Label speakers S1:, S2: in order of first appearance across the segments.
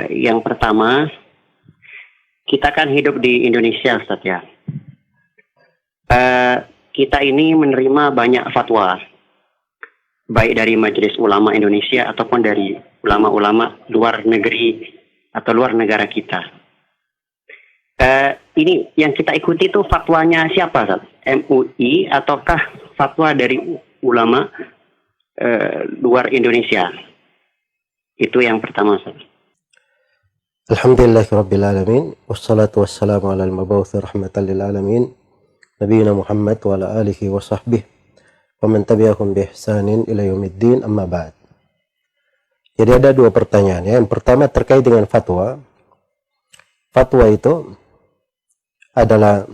S1: Yang pertama, kita kan hidup di Indonesia, Ustaz ya. Kita ini menerima banyak fatwa, baik dari Majelis Ulama Indonesia ataupun dari ulama-ulama luar negeri atau luar negara kita. Ini yang kita ikuti itu fatwanya siapa, Ustaz? MUI ataukah fatwa dari ulama luar Indonesia? Itu yang pertama, Ustaz.
S2: Alhamdulillahirabbil alamin wassalatu wassalamu ala al-mab'uts rahmatan lil alamin nabiyina Muhammad wa ala alihi wa sahbihi wa man tabi'ahum bi ihsanin ila yaumiddin, amma ba'd. Jadi ada dua pertanyaan ya. Yang pertama terkait dengan fatwa. Fatwa itu adalah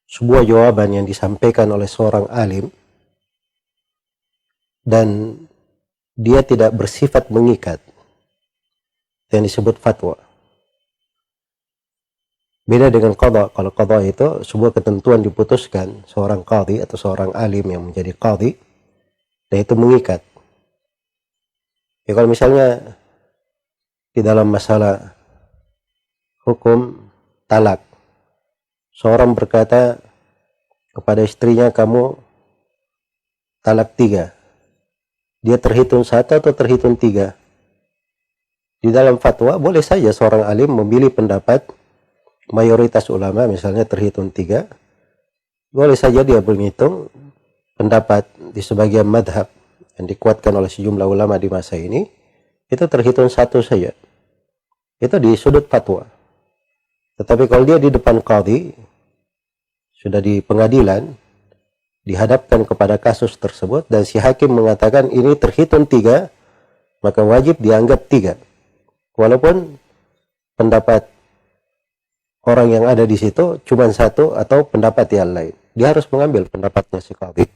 S2: sebuah jawaban yang disampaikan oleh seorang alim dan dia tidak bersifat mengikat, yang disebut fatwa. Beda dengan qadha. Kalau qadha itu sebuah ketentuan diputuskan seorang qadhi atau seorang alim yang menjadi qadhi, dan itu mengikat. Ya, kalau misalnya di dalam masalah hukum talak, seorang berkata kepada istrinya, kamu talak 3, dia terhitung 1 atau terhitung 3? Di dalam fatwa boleh saja seorang alim memilih pendapat mayoritas ulama, misalnya terhitung 3. Boleh saja dia menghitung pendapat di sebagian madhab yang dikuatkan oleh sejumlah ulama di masa ini, itu terhitung 1 saja. Itu di sudut fatwa. Tetapi kalau dia di depan qadhi, sudah di pengadilan, dihadapkan kepada kasus tersebut, dan si hakim mengatakan ini terhitung 3, maka wajib dianggap 3. Walaupun pendapat orang yang ada di situ cuma 1 atau pendapat yang lain, dia harus mengambil pendapatnya si qadhi.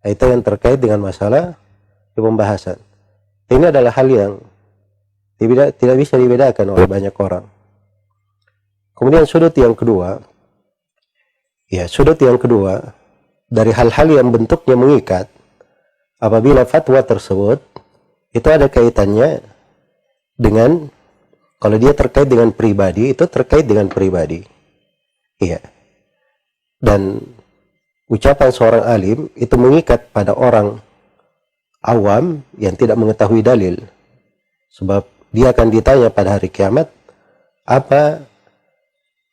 S2: Itu yang terkait dengan masalah di pembahasan. Ini adalah hal yang tidak bisa dibedakan oleh banyak orang. Kemudian sudut yang kedua, dari hal-hal yang bentuknya mengikat, apabila fatwa tersebut itu ada kaitannya dengan, kalau dia terkait dengan pribadi, itu terkait dengan pribadi. Iya. Dan ucapan seorang alim itu mengikat pada orang awam yang tidak mengetahui dalil. Sebab dia akan ditanya pada hari kiamat apa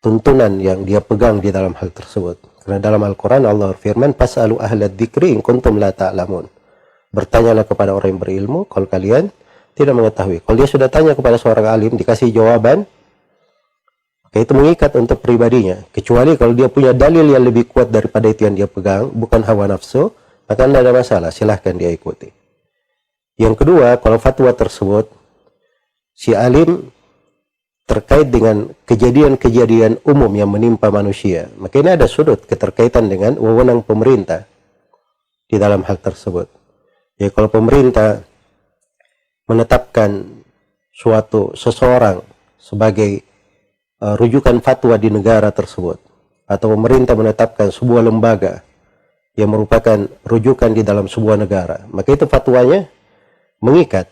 S2: tuntunan yang dia pegang di dalam hal tersebut. Karena dalam Al-Quran Allah firman, "Fas'alu ahlad dzikri in kuntum la ta'lamun." Bertanyalah kepada orang yang berilmu kalau kalian tidak mengetahui. Kalau dia sudah tanya kepada seorang alim, dikasih jawaban, maka itu mengikat untuk pribadinya. Kecuali kalau dia punya dalil yang lebih kuat daripada itu yang dia pegang, bukan hawa nafsu, maka tidak ada masalah, silahkan dia ikuti. Yang kedua, kalau fatwa tersebut, si alim terkait dengan kejadian-kejadian umum yang menimpa manusia, maka ini ada sudut keterkaitan dengan wewenang pemerintah di dalam hal tersebut. Ya, kalau pemerintah menetapkan seseorang sebagai rujukan fatwa di negara tersebut, atau pemerintah menetapkan sebuah lembaga yang merupakan rujukan di dalam sebuah negara, maka itu fatwanya mengikat,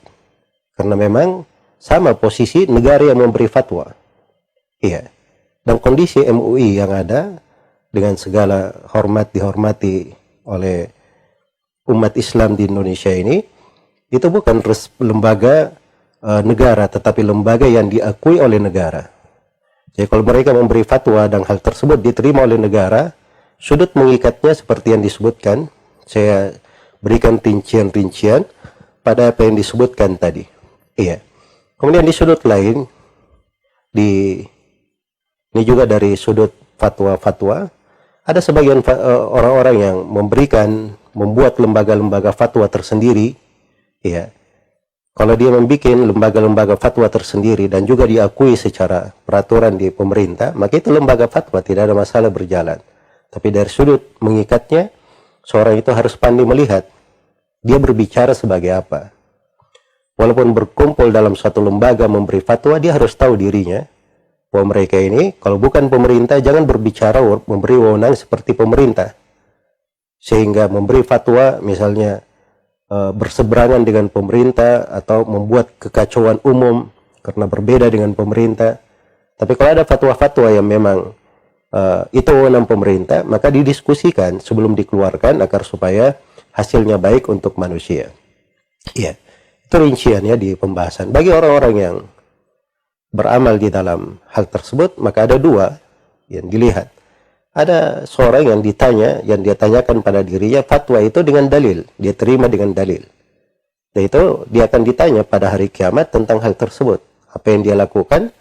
S2: karena memang sama posisi negara yang memberi fatwa. Iya. Dan kondisi MUI yang ada, dengan segala hormat dihormati oleh umat Islam di Indonesia ini, itu bukan lembaga negara, tetapi lembaga yang diakui oleh negara. Jadi kalau mereka memberi fatwa dan hal tersebut diterima oleh negara, sudut mengikatnya seperti yang disebutkan, saya berikan rincian-rincian pada apa yang disebutkan tadi. Iya. Kemudian di sudut lain, ini juga dari sudut fatwa-fatwa, ada sebagian orang-orang yang membuat lembaga-lembaga fatwa tersendiri. Ya, kalau dia membuat lembaga-lembaga fatwa tersendiri dan juga diakui secara peraturan di pemerintah, maka itu lembaga fatwa, tidak ada masalah berjalan. Tapi dari sudut mengikatnya, seorang itu harus pandai melihat dia berbicara sebagai apa. Walaupun berkumpul dalam suatu lembaga memberi fatwa, dia harus tahu dirinya bahwa mereka ini, kalau bukan pemerintah, jangan berbicara memberi wewenang seperti pemerintah, sehingga memberi fatwa misalnya berseberangan dengan pemerintah atau membuat kekacauan umum karena berbeda dengan pemerintah. Tapi kalau ada fatwa-fatwa yang memang itu wewenang pemerintah, maka didiskusikan sebelum dikeluarkan agar supaya hasilnya baik untuk manusia. Iya, itu rinciannya di pembahasan. Bagi orang-orang yang beramal di dalam hal tersebut, maka ada dua yang dilihat. Ada seorang yang ditanya, yang dia tanyakan pada dirinya fatwa itu dengan dalil, dia terima dengan dalil. Dan itu dia akan ditanya pada hari kiamat tentang hal tersebut. Apa yang dia lakukan,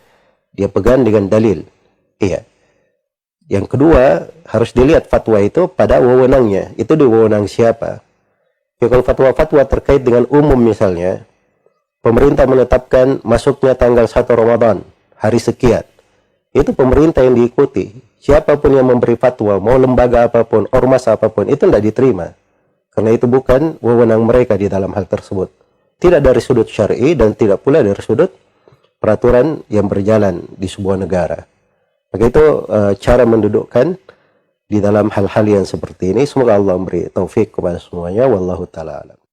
S2: dia pegang dengan dalil. Iya. Yang kedua, harus dilihat fatwa itu pada wewenangnya. Itu di wewenang siapa? Ya, kalau fatwa-fatwa terkait dengan umum misalnya, pemerintah menetapkan masuknya tanggal 1 Ramadan, hari sekian. Itu pemerintah yang diikuti. Siapapun yang memberi fatwa, mau lembaga apapun, ormas apapun, itu tidak diterima. Karena itu bukan wewenang mereka di dalam hal tersebut. Tidak dari sudut syar'i dan tidak pula dari sudut peraturan yang berjalan di sebuah negara. Maka itu cara mendudukkan di dalam hal-hal yang seperti ini. Semoga Allah memberi taufik kepada semuanya. Wallahu ta'ala alam.